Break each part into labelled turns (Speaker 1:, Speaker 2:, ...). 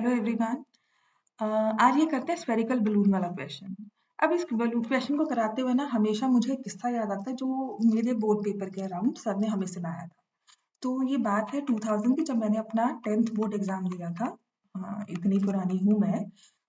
Speaker 1: Hello everyone. आज ये करते हैं स्फेरिकल बलून वाला क्वेश्चन। अब इस बलून क्वेश्चन को कराते हुए ना हमेशा मुझे एक किस्सा याद आता है जो मेरे बोर्ड पेपर के अराउंड सर ने हमें सुनाया था। तो ये बात है 2000 की, जब मैंने अपना 10th बोर्ड एग्जाम दिया था। इतनी पुरानी हूँ मैं।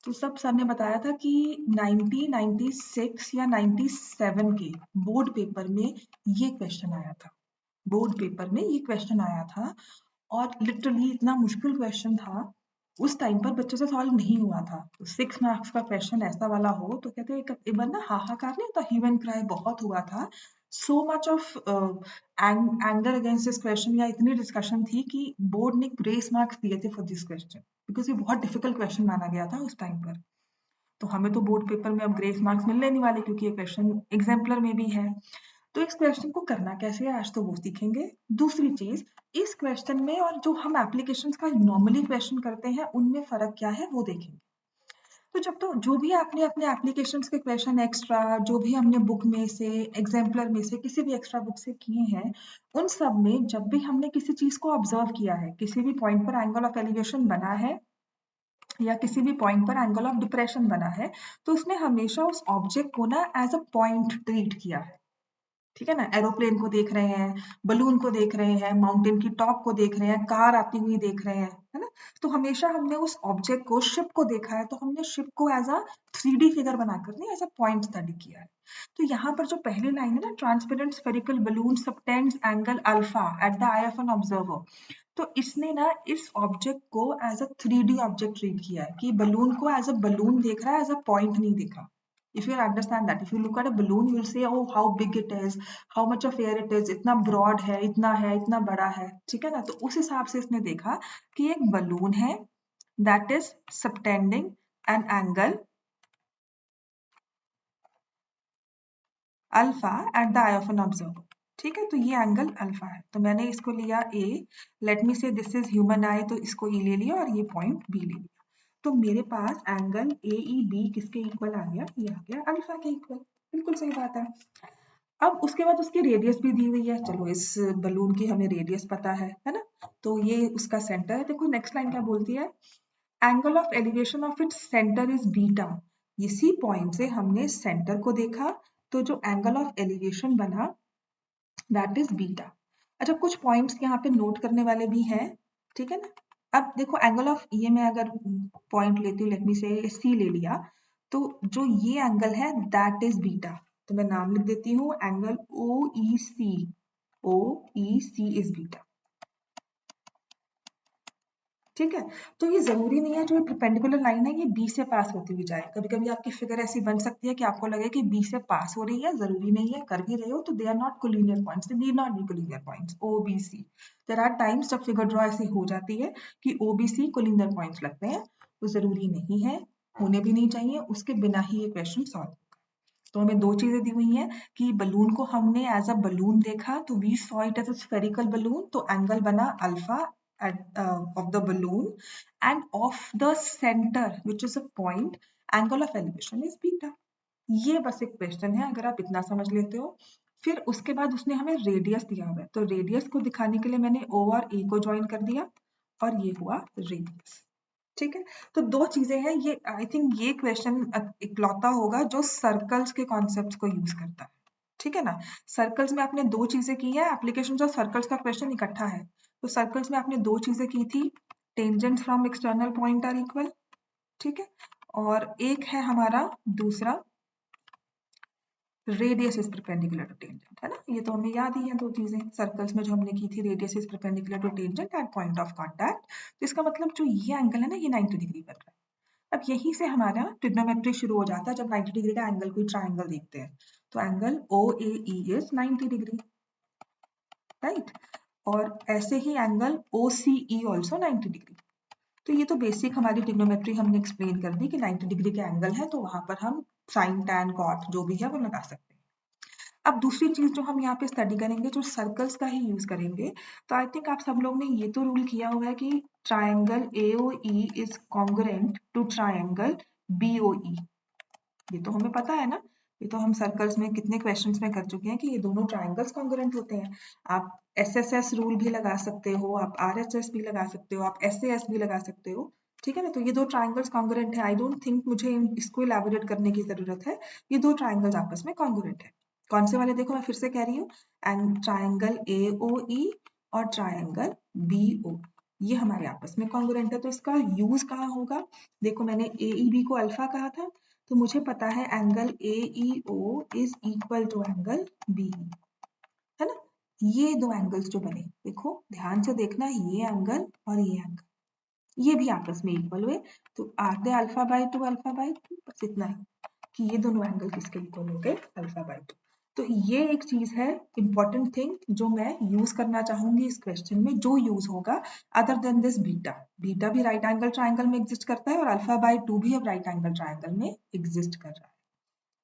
Speaker 1: तो सब सर ने बताया था कि 1996 या 97 के बोर्ड पेपर में ये क्वेश्चन आया था। बोर्ड पेपर में ये क्वेश्चन आया था और लिटरली इतना मुश्किल क्वेश्चन था। उस टाइम पर बच्चों से सॉल्व नहीं हुआ था। तो 6 मार्क्स का क्वेश्चन ऐसा वाला हो तो कहते हैं एक बार ना हाहाकार नहीं होता, ह्यू एंड क्राई बहुत हुआ था। So much of anger against this question, या इतनी डिस्कशन थी कि बोर्ड ने ग्रेस मार्क्स दिए थे फॉर दिस क्वेश्चन, बिकॉज ये बहुत डिफिकल्ट क्वेश्चन माना गया था उस टाइम पर। तो हमें तो बोर्ड पेपर में अब ग्रेस मार्क्स मिलने नहीं वाले क्योंकि ये क्वेश्चन एग्जाम्पलर में भी है। तो इस क्वेश्चन को करना कैसे है आज तो वो सीखेंगे। दूसरी चीज, इस क्वेश्चन में और जो हम एप्लीकेशंस का नॉर्मली क्वेश्चन करते हैं उनमें फर्क क्या है वो देखेंगे। तो जब तो जो भी आपने अपने एप्लीकेशंस के क्वेश्चन एक्स्ट्रा जो भी हमने बुक में से, एग्जाम्पलर में से, किसी भी एक्स्ट्रा बुक से किए हैं, उन सब में जब भी हमने किसी चीज को ऑब्जर्व किया है, किसी भी पॉइंट पर एंगल ऑफ एलिवेशन बना है या किसी भी पॉइंट पर एंगल ऑफ डिप्रेशन बना है, तो उसने हमेशा उस ऑब्जेक्ट को ना एज अ पॉइंट ट्रीट किया है। ठीक है ना, एरोप्लेन को देख रहे हैं, बलून को देख रहे हैं, माउंटेन की टॉप को देख रहे हैं, कार आती हुई देख रहे हैं, है ना। तो हमेशा हमने उस ऑब्जेक्ट को, शिप को देखा है, तो हमने शिप को एज अ 3D फिगर बनाकर नहीं, एज अ पॉइंट स्टडी किया है। तो यहाँ पर जो पहली लाइन है ना, transparent spherical balloon subtends angle alpha at the eye of an observer, तो इसने ना इस ऑब्जेक्ट को as a 3D object treat किया है कि बलून को एज अ बलून देख रहा है, एज अ पॉइंट नहीं देखा। If you understand that, if you look at a balloon, you'll say, oh, how big it is, how much of air it is, इतना broad है, इतना बड़ा है, ठीक है ना। तो उस हिसाब से इसने देखा कि एक बलून है that is subtending an angle alpha at the eye of an observer. ठीक है, तो ये एंगल अल्फा है, तो मैंने इसको लिया ए। लेट मी से दिस इज ह्यूमन आई, तो इसको ई ले लिया और ये पॉइंट बी ले लिया। तो मेरे पास एंगल ए ई बी किसके इक्वल आ गया, ये आ गया अल्फा के इक्वल। बिल्कुल सही बात है। अब उसके बाद उसकी रेडियस भी दी हुई है। चलो इस बलून की हमें रेडियस पता है ना। तो ये उसका सेंटर है। देखो नेक्स्ट लाइन क्या बोलती है, angle of elevation of its centre is beta. इसी पॉइंट से हमने सेंटर को देखा, तो जो एंगल ऑफ एलिवेशन बना दैट इज बीटा। अच्छा, कुछ पॉइंट्स यहाँ पे नोट करने वाले भी हैं, ठीक है ना। अब देखो एंगल ऑफ, ये मैं अगर पॉइंट लेती हूँ, लेट मी से सी ले लिया, तो जो ये एंगल है दैट इज बीटा। तो मैं नाम लिख देती हूँ, angle O E C, O E C is beta. ठीक है, तो ये जरूरी नहीं है जो परपेंडिकुलर लाइन है ये बी से पास होती हुई जाए। कभी कभी आपकी फिगर ऐसी बन सकती है कि आपको लगे कि बी से पास हो रही है, जरूरी नहीं है। कर भी रहे हो तो they are not collinear points, they need not be collinear points O B C. There are times जब फिगर ड्रॉ ऐसी हो जाती है कि O B C collinear points लगते हैं, वो जरूरी नहीं है, होने भी नहीं चाहिए, उसके बिना ही ये क्वेश्चन सॉल्व। तो हमें दो चीजें दी हुई हैं कि बलून को हमने एज अ बलून देखा, तो we saw it as a spherical balloon, तो एंगल बना alpha of the balloon, and of the center which is a point, angle of elevation is beta। ये बस एक क्वेश्चन है, अगर आप इतना समझ लेते हो। फिर उसके बाद उसने हमें रेडियस दिया हुआ है, तो रेडियस को दिखाने के लिए मैंने ओ और ए को ज्वाइन कर दिया और ये हुआ रेडियस। ठीक है, तो दो चीजें हैं ये। आई थिंक ये क्वेश्चन इकलौता होगा जो सर्कल्स के कॉन्सेप्ट्स को यूज करता है। ठीक है ना, सर्कल्स में आपने दो चीजें की है, एप्लीकेशन ऑफ सर्कल्स का क्वेश्चन इकट्ठा है। तो सर्कल्स में आपने दो चीजें की थी, tangent from external point are equal, ठीक है, और एक है हमारा दूसरा radius is perpendicular to tangent, है ना। ये तो हमें याद ही है दो चीजें सर्कल्स में जो हमने की थी, radius is perpendicular to tangent at point of contact. तो इसका मतलब जो ये एंगल है ना, ये 90 डिग्री पर है। अब यहीं से हमारा ट्रिग्नोमेट्री शुरू हो जाता है जब 90 डिग्री का एंगल कोई ट्राइंगल देखते हैं। तो angle O A E is 90 degree, right. और ऐसे ही angle O C E also 90 degree. तो ये तो बेसिक हमारी ट्रिग्नोमेट्री हमने एक्सप्लेन कर दी कि 90 डिग्री का एंगल है तो वहां पर हम साइन टैन कॉट जो भी है वो लगा सकते हैं। अब दूसरी चीज जो हम यहाँ पे स्टडी करेंगे, जो सर्कल्स का ही यूज करेंगे, तो आई थिंक आप सब लोग ने ये तो रूल किया हुआ है कि triangle A O E is congruent to triangle B O E. ये तो हमें पता है ना, ये तो हम सर्कल्स में कितने क्वेश्चंस में कर चुके हैं कि ये दोनों ट्राइंगल्स कॉन्ग्रुएंट होते हैं। आप एसएसएस रूल भी लगा सकते हो, आप आरएचएस भी लगा सकते हो, आप एसएएस भी लगा सकते हो। ठीक है ना। तो ये दो ट्राइंगल्स कॉन्ग्रुएंट है। आई डोंट थिंक मुझे इसको इलैबोरेट करने की जरूरत है। ये दो ट्राइंगल्स आपस में कॉन्ग्रुएंट है। कौन से वाले देखो, मैं फिर से कह रही हूँ, एंड ट्राइंगल AOE और ट्राइंगल BO, ये हमारे आपस में कॉन्ग्रुएंट है। तो इसका यूज कहाँ होगा? देखो मैंने AEB को अल्फा कहा था, तो मुझे पता है angle AEO is equal to angle BE, है ना। ये दो एंगल्स जो बने, देखो ध्यान से देखना, ये एंगल और ये एंगल, ये भी आपस में इक्वल हुए, तो आधे अल्फा बाई टू, बस इतना ही कि ये दोनों एंगल किसके इक्वल हो गए? Alpha by to. तो ये एक चीज है, इंपॉर्टेंट थिंग, जो मैं यूज करना चाहूंगी इस क्वेश्चन में, जो यूज होगा other than this beta. Beta भी राइट एंगल ट्राइंगल में एग्जिस्ट करता है और अल्फा बाई टू भी अब राइट एंगल ट्राइंगल में एग्जिस्ट कर रहा है।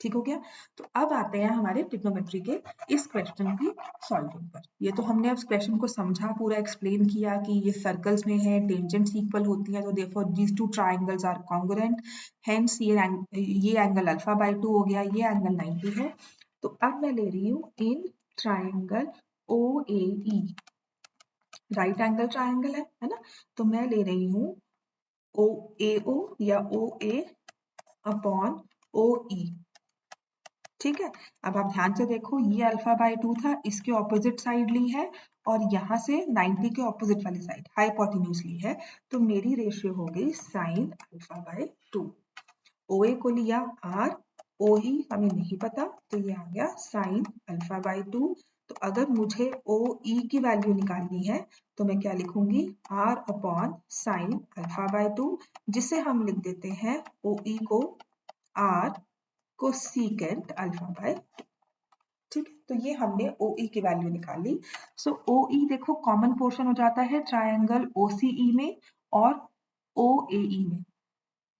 Speaker 1: ठीक हो गया। तो अब आते हैं हमारे ट्रिग्नोमेट्री के इस क्वेश्चन की सॉल्विंग पर। ये तो हमने अब इस क्वेश्चन को समझा, पूरा एक्सप्लेन किया कि ये सर्कल्स में है, टेंजेंट्स इक्वल होती है, तो therefore these two triangles are congruent, hence ये एंगल अल्फा बाई टू हो गया, ये एंगल 90 है। तो अब मैं ले रही हूँ in triangle OAE, right angle triangle है ना। तो मैं ले रही हूँ AO या OA अपॉन OE। ठीक है। अब आप ध्यान से देखो, ये अल्फा बाई टू था, इसके ऑपोजिट साइड ली है, और यहाँ से 90 के ऑपोजिट वाली साइड हाइपोटेन्यूज ली है, तो मेरी रेशियो हो गई sine alpha by to. OA को लिया R, OE हमें नहीं पता, तो ये आ गया साइन अल्फा बाई टू। तो अगर मुझे OE की वैल्यू निकालनी है, तो मैं क्या लिखूंगी? R upon sine alpha by to, जिसे हम लिख देते हैं OE को R को सीकेंट अल्फा बाय। ठीक है, तो ये हमने OE की वैल्यू निकाली। सो OE देखो कॉमन पोर्शन हो जाता है ट्रायंगल OCE में और OAE में।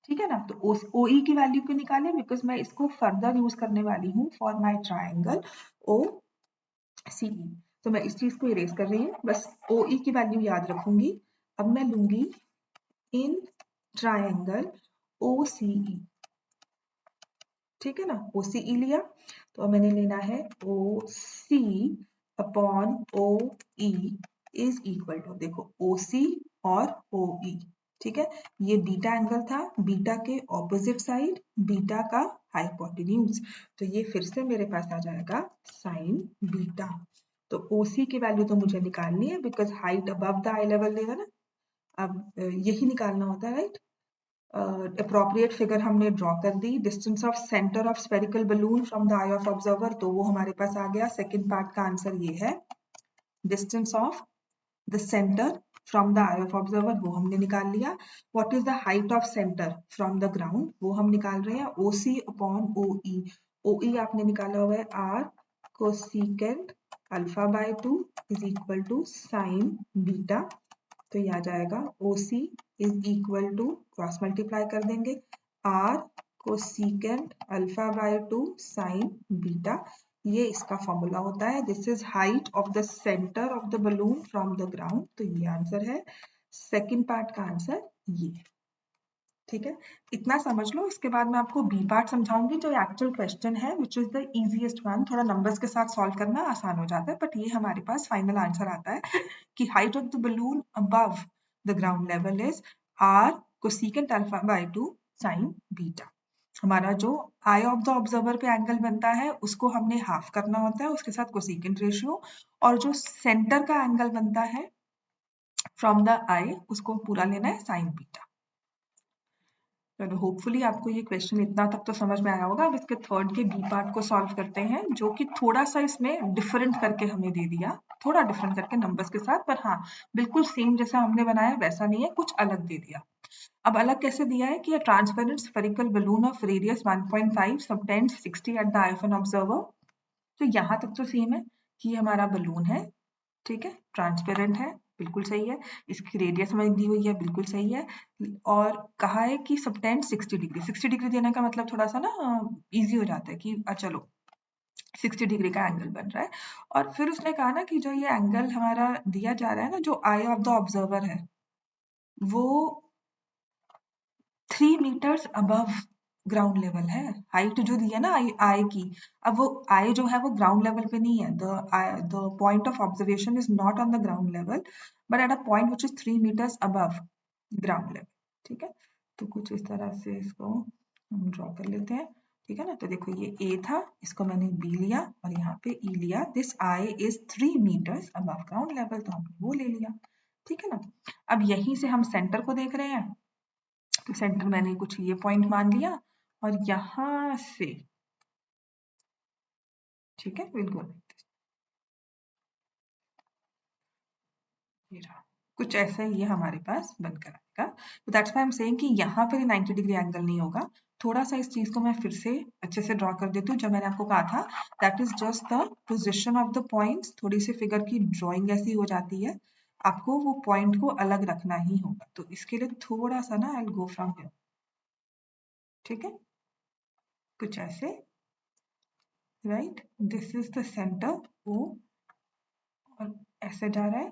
Speaker 1: ठीक है ना। तो OE की वैल्यू क्यों निकाले? बिकॉज मैं इसको फर्दर यूज करने वाली हूँ फॉर माई ट्रायंगल OCE। तो मैं इस चीज को इरेज कर रही हूँ, बस OE की वैल्यू याद रखूंगी। अब मैं लूंगी इन ट्रायंगल OCE। ठीक है ना, OCE लिया, तो मैंने लेना है OC upon OE is equal to, देखो OC और OE। ठीक है, ये बीटा एंगल था, बीटा के ऑपोजिट साइड बीटा का हाइपोटेन्यूज, तो ये फिर से मेरे पास आ जाएगा साइन बीटा। तो OC की वैल्यू तो मुझे निकालनी है, because height above the eye level देगा ना। अब यही निकालना होता है, राइट। अप्रोप्रिएट फिगर हमने ड्रॉ कर दी। Distance of centre of spherical balloon from the eye of observer, तो वो हमारे पास आ गया। सेकंड पार्ट का आंसर ये है, distance of the centre from the eye of observer, वो हमने निकाल लिया। What is the height of centre from the ground, वो हम निकाल रहे हैं, OC अपॉन OE। OE आपने निकाला हुआ है R cosecant alpha by two is equal to sine beta. तो ये आ जाएगा OC is equal to, cross multiply कर देंगे, R cosecant alpha by two sine beta. ये इसका फॉर्मूला होता है। This is height of the centre of the balloon from the ground, तो ये आंसर है। सेकंड पार्ट का आंसर ये। ठीक है, इतना समझ लो। इसके बाद मैं आपको बी पार्ट समझाऊंगी, जो एक्चुअल क्वेश्चन है, which is the easiest one. थोड़ा नंबर्स के साथ सॉल्व करना आसान हो जाता है, बट ये हमारे पास फाइनल आंसर आता है कि height of the balloon above the ground level is R cosecant alpha by two sine beta. हमारा जो आई ऑफ द ऑब्जर्वर पे एंगल बनता है, उसको हमने हाफ करना होता है, उसके साथ कोसेकेंट रेशियो, और जो सेंटर का एंगल बनता है फ्रॉम द आई, उसको पूरा लेना है साइन बीटा। चलो, होपफुली आपको ये क्वेश्चन इतना तक तो समझ में आया होगा। अब इसके थर्ड के बी पार्ट को सॉल्व करते हैं, जो कि थोड़ा सा इसमें डिफरेंट करके हमें दे दिया, थोड़ा डिफरेंट करके नंबर्स के साथ, पर हाँ बिल्कुल सेम जैसा हमने बनाया वैसा नहीं है, कुछ अलग दे दिया। अब अलग कैसे दिया है कि transparent spherical balloon of radius 1.5 subtends 60 at the eye of an observer. तो यहाँ तक तो सेम है कि हमारा बलून है, ठीक है, ट्रांसपेरेंट है, बिल्कुल सही है। इसकी रेडियस हमें दी हुई है, बिल्कुल सही है। और कहा है कि सबटेंड 60 डिग्री। 60 डिग्री देने का मतलब थोड़ा सा ना इजी हो जाता है कि चलो 60 डिग्री का एंगल बन रहा है। और फिर उसने कहा ना कि जो ये एंगल हमारा दिया जा रहा है ना, जो आई ऑफ द ऑब्जर्वर है, वो 3 मीटर्स अबव ग्राउंड लेवल है। हाइट जो दी है ना आई की, अब वो आई जो है वो ग्राउंड लेवल पे नहीं है। The point of observation is not on the ground level, but at a point which is 3 metres above ground level. ठीक है, तो कुछ इस तरह से इसको हम ड्रॉ कर लेते हैं। ठीक है ना, तो देखो ये ए था, इसको मैंने बी लिया और यहाँ पे ई लिया। This eye is 3 metres above ground level, तो हमने वो ले लिया। ठीक है ना, अब यहीं से हम सेंटर को देख रहे हैं, तो सेंटर मैंने कुछ ये पॉइंट मान लिया और यहाँ से, ठीक है, बिल्कुल ये रहा, कुछ ऐसा ही ये हमारे पास बनकर आएगा। तो that's why I am saying कि यहाँ पर 90 डिग्री एंगल नहीं होगा। थोड़ा सा इस चीज को मैं फिर से अच्छे से ड्रॉ कर देती हूँ। जब मैंने आपको कहा था that is just the position of the points, थोड़ी सी फिगर की ड्रॉइंग ऐसी हो जाती है, आपको वो पॉइंट को अलग रखना ही होगा। तो इसके लिए थोड़ा सा ना आई गो फ्रॉम हियर, ठीक है, कुछ ऐसे, right, this is the centre O, और ऐसे जा रहा है।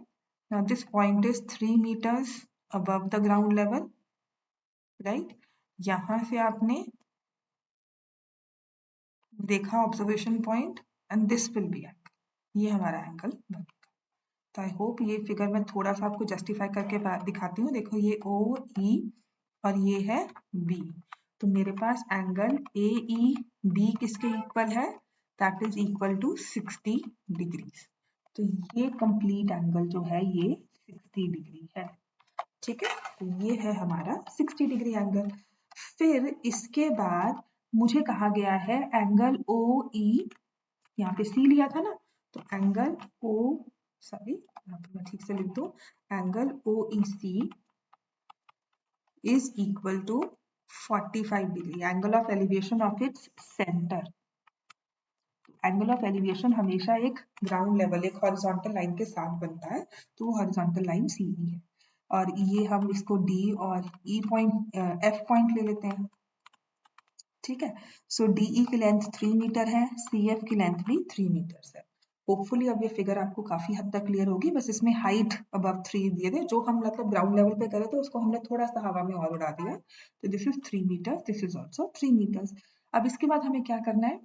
Speaker 1: Now this point is 3 metres above the ground level, right. यहाँ से आपने देखा observation point and this will be angle, ये हमारा एंगल बनेगा। तो आई होप ये फिगर मैं थोड़ा सा आपको जस्टिफाई करके दिखाती हूँ। देखो ये ओ ई और ये है बी, तो मेरे पास एंगल ए ई बी किसके इक्वल है, that is equal to 60 degrees. तो ये कंप्लीट एंगल जो है ये 60 डिग्री है। ठीक है, तो ये है हमारा 60 डिग्री एंगल। फिर इसके बाद मुझे कहा गया है एंगल ओ ई, यहाँ पे सी लिया था ना, तो एंगल ओ, सॉरी यहाँ पे मैं ठीक से लिख दूं, angle O E C is equal to 45 degree, angle of elevation of its centre. Angle of elevation हमेशा एक ग्राउंड लेवल, एक हॉरिजॉन्टल लाइन के साथ बनता है, तो वो हॉरिजॉन्टल लाइन सी ही है। और ये हम इसको डी और ई पॉइंट, एफ पॉइंट ले लेते हैं। ठीक है, सो डीई की लेंथ 3 मीटर है, सी एफ की लेंथ भी 3 मीटर है। होपफुली अब ये फिगर आपको काफी हद तक क्लियर होगी। बस इसमें हाइट अबव 3 दिए थे, जो हम मतलब ग्राउंड लेवल पे करे थे उसको हमने थोड़ा सा हवा में और उड़ा दिया। तो this is 3 metre, this is also 3 metres. अब इसके बाद हमें क्या करना है,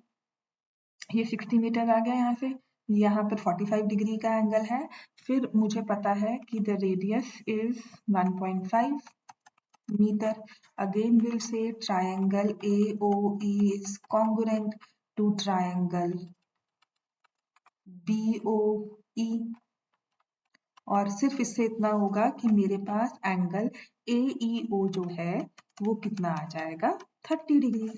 Speaker 1: ये 60 मीटर आ गया यहाँ से, यहाँ पर 45 डिग्री का एंगल है। फिर मुझे पता है कि the radius is 1.5 meter. Again we'll say triangle AOE is congruent to triangle BOE, और सिर्फ इससे इतना होगा कि मेरे पास एंगल AEO जो है वो कितना आ जाएगा, 30 डिग्री।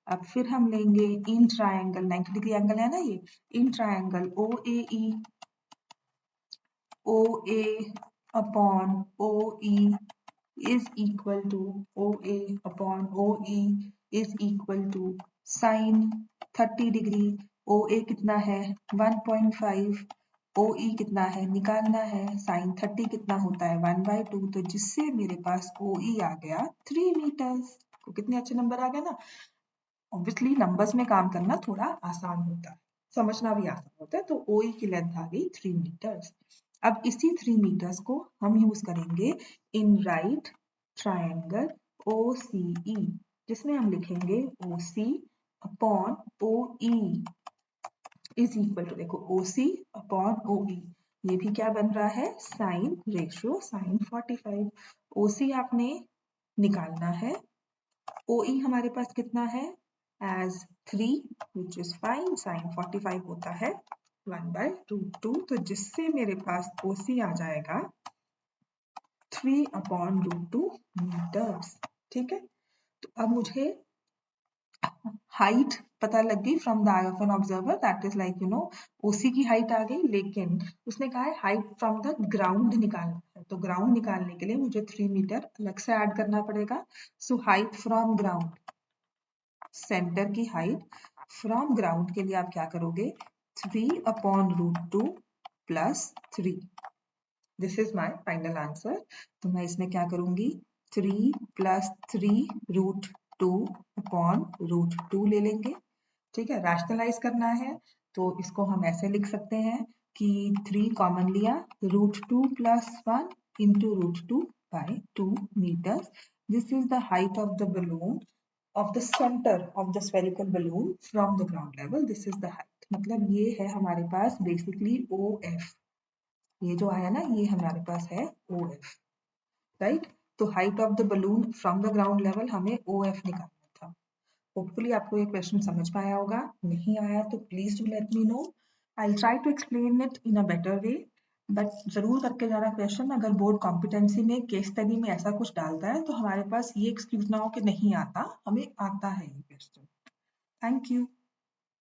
Speaker 1: अब फिर हम लेंगे इन ट्रायंगल, 90 डिग्री एंगल है ना ये, in triangle OAE, OA upon OE is equal to OA upon OE is equal to sin 30 degree. OA कितना है 1.5, OE कितना है निकालना है, sin 30 कितना होता है 1/2, तो जिससे मेरे पास OE आ गया 3 मीटर्स। तो कितने अच्छे नंबर आ गए ना। ऑब्वियसली नंबर्स में काम करना थोड़ा आसान होता है, समझना भी आसान होता है। तो OE की लेंथ आ गई 3 मीटर्स। अब इसी 3 मीटर्स को हम यूज करेंगे इन राइट ट्रायंगल OCE, जिसमें हम लिखेंगे OC upon OE is equal to, देखो OC अपॉन OE, ये भी क्या बन रहा है, साइन रेशियो साइन 45। OC आपने निकालना है, OE हमारे पास कितना है as 3 which is fine, sine 45 होता है 1/√2, तो जिससे मेरे पास OC आ जाएगा 3/√2 मीटर्स। ठीक है, तो अब मुझे हाइट पता लग गई from the eye of an observer, that is like you know OC की हाइट आ गई, लेकिन उसने कहा है हाइट फ्रॉम द ग्राउंड निकालना है, तो ग्राउंड निकालने के लिए मुझे 3 मीटर अलग से ऐड करना पड़ेगा। So height from ground, centre की हाइट फ्रॉम ग्राउंड के लिए आप क्या करोगे, 3/√2 plus 3, this is my final answer. तो मैं इसमें क्या करूंगी, 3 प्लस 3√2 अपॉन √2 ले लेंगे। ठीक है, रैशनलाइज करना है तो इसको हम ऐसे लिख सकते हैं कि 3 कॉमन लिया, √2 plus 1 into √2 by 2 metres. This is the height of the balloon of the center of the spherical balloon from the ground level. This is the height, मतलब ये है हमारे पास basically OF, ये जो आया ना ये हमारे पास है OF, राइट। तो height of the balloon from the ground level हमें OF निकालना था। होपफुली आपको ये क्वेश्चन समझ में आया होगा। नहीं आया तो please do let me know. I try to explain it in a better way, but जरूर करके जाना क्वेश्चन। अगर बोर्ड कॉम्पिटेंसी में केस स्टडी में ऐसा कुछ डालता है तो हमारे पास ये एक्सक्यूज ना हो कि नहीं आता, हमें आता है ये क्वेश्चन। Thank you.